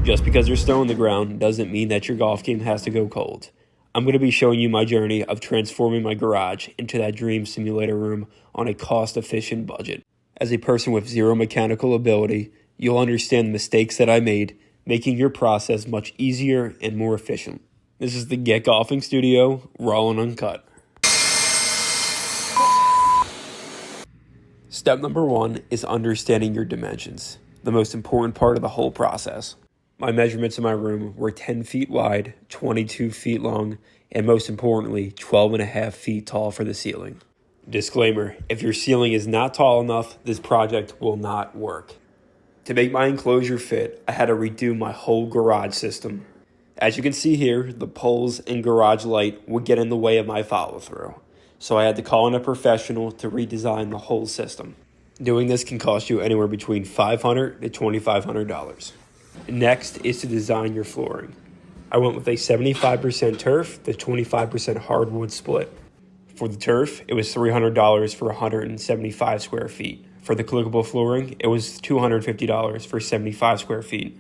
Just because there's snow on the ground doesn't mean that your golf game has to go cold. I'm going to be showing you my journey of transforming my garage into that dream simulator room on a cost-efficient budget. As a person with zero mechanical ability, you'll understand the mistakes that I made, making your process much easier and more efficient. This is the Get Golfing Studio, raw and uncut. Step number 1 is understanding your dimensions, the most important part of the whole process. My measurements in my room were 10 feet wide, 22 feet long, and most importantly, 12.5 feet tall for the ceiling. Disclaimer, if your ceiling is not tall enough, this project will not work. To make my enclosure fit, I had to redo my whole garage system. As you can see here, the poles and garage light would get in the way of my follow-through, so I had to call in a professional to redesign the whole system. Doing this can cost you anywhere between $500 to $2,500. Next is to design your flooring. I went with a 75% turf to 25% hardwood split. For the turf, it was $300 for 175 square feet. For the clickable flooring, it was $250 for 75 square feet.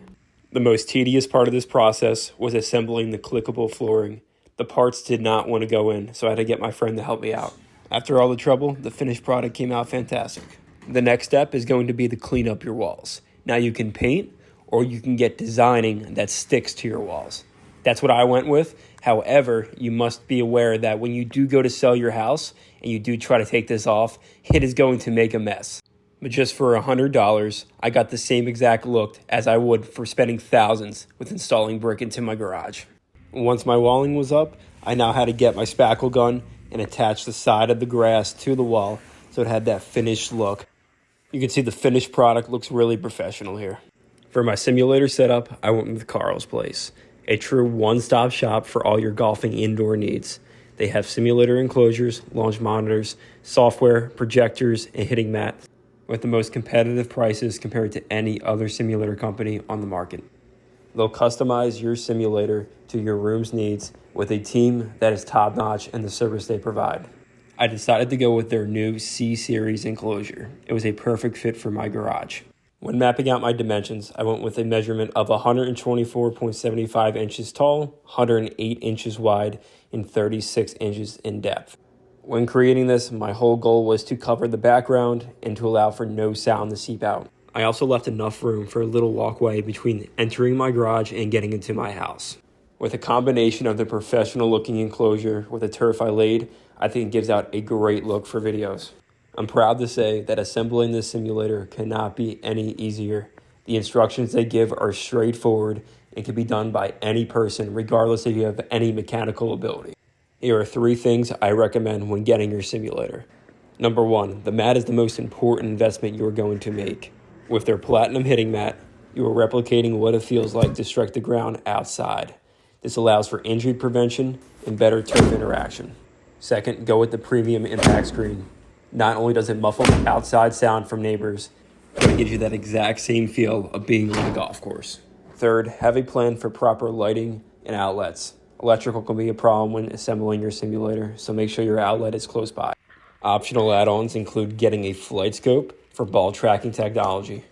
The most tedious part of this process was assembling the clickable flooring. The parts did not want to go in, so I had to get my friend to help me out. After all the trouble, the finished product came out fantastic. The next step is going to be to clean up your walls. Now you can paint, or you can get designing that sticks to your walls. That's what I went with. However, you must be aware that when you do go to sell your house and you do try to take this off, it is going to make a mess. But just for $100, I got the same exact look as I would for spending thousands with installing brick into my garage. Once my walling was up, I now had to get my spackle gun and attach the side of the grass to the wall so it had that finished look. You can see the finished product looks really professional here. For my simulator setup, I went with Carl's Place, a true one-stop shop for all your golfing indoor needs. They have simulator enclosures, launch monitors, software, projectors, and hitting mats with the most competitive prices compared to any other simulator company on the market. They'll customize your simulator to your room's needs with a team that is top-notch in the service they provide. I decided to go with their new C-Series enclosure. It was a perfect fit for my garage. When mapping out my dimensions, I went with a measurement of 124.75 inches tall, 108 inches wide, and 36 inches in depth. When creating this, my whole goal was to cover the background and to allow for no sound to seep out. I also left enough room for a little walkway between entering my garage and getting into my house. With a combination of the professional-looking enclosure with the turf I laid, I think it gives out a great look for videos. I'm proud to say that assembling this simulator cannot be any easier. The instructions they give are straightforward and can be done by any person, regardless if you have any mechanical ability. Here are 3 things I recommend when getting your simulator. Number 1, the mat is the most important investment you are going to make. With their platinum hitting mat, you are replicating what it feels like to strike the ground outside. This allows for injury prevention and better turf interaction. Second, go with the premium impact screen. Not only does it muffle the outside sound from neighbors, but it gives you that exact same feel of being on a golf course. Third, have a plan for proper lighting and outlets. Electrical can be a problem when assembling your simulator, so make sure your outlet is close by. Optional add-ons include getting a FlightScope for ball tracking technology.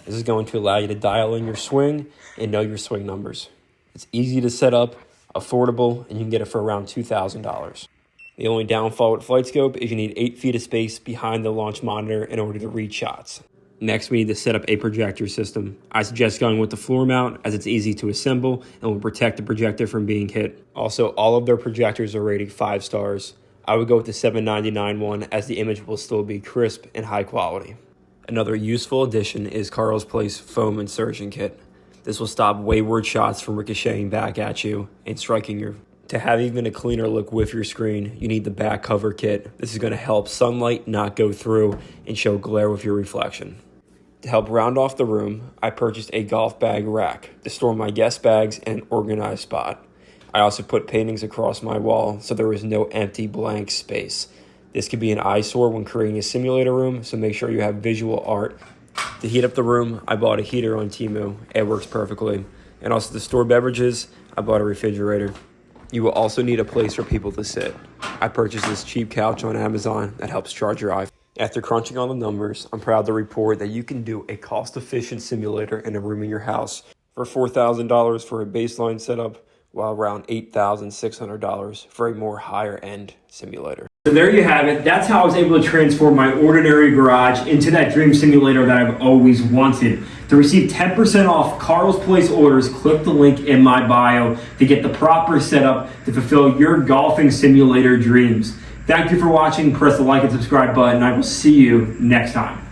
This is going to allow you to dial in your swing and know your swing numbers. It's easy to set up, affordable, and you can get it for around $2,000. The only downfall with FlightScope is you need 8 feet of space behind the launch monitor in order to read shots. Next, we need to set up a projector system. I suggest going with the floor mount as it's easy to assemble and will protect the projector from being hit. Also, all of their projectors are rated 5 stars. I would go with the $799 one as the image will still be crisp and high quality. Another useful addition is Carl's Place foam insertion kit. This will stop wayward shots from ricocheting back at you and striking your. To have even a cleaner look with your screen, you need the back cover kit. This is going to help sunlight not go through and show glare with your reflection. To help round off the room, I purchased a golf bag rack to store my guest bags in an organized spot. I also put paintings across my wall so there was no empty blank space. This could be an eyesore when creating a simulator room, so make sure you have visual art. To heat up the room, I bought a heater on Temu. It works perfectly. And also to store beverages, I bought a refrigerator. You will also need a place for people to sit. I purchased this cheap couch on Amazon that helps charge your iPhone. After crunching all the numbers, I'm proud to report that you can do a cost-efficient simulator in a room in your house for $4,000 for a baseline setup, while around $8,600 for a more higher end simulator. So there you have it. That's how I was able to transform my ordinary garage into that dream simulator that I've always wanted. To receive 10% off Carl's Place orders, click the link in my bio to get the proper setup to fulfill your golfing simulator dreams. Thank you for watching. Press the like and subscribe button. I will see you next time.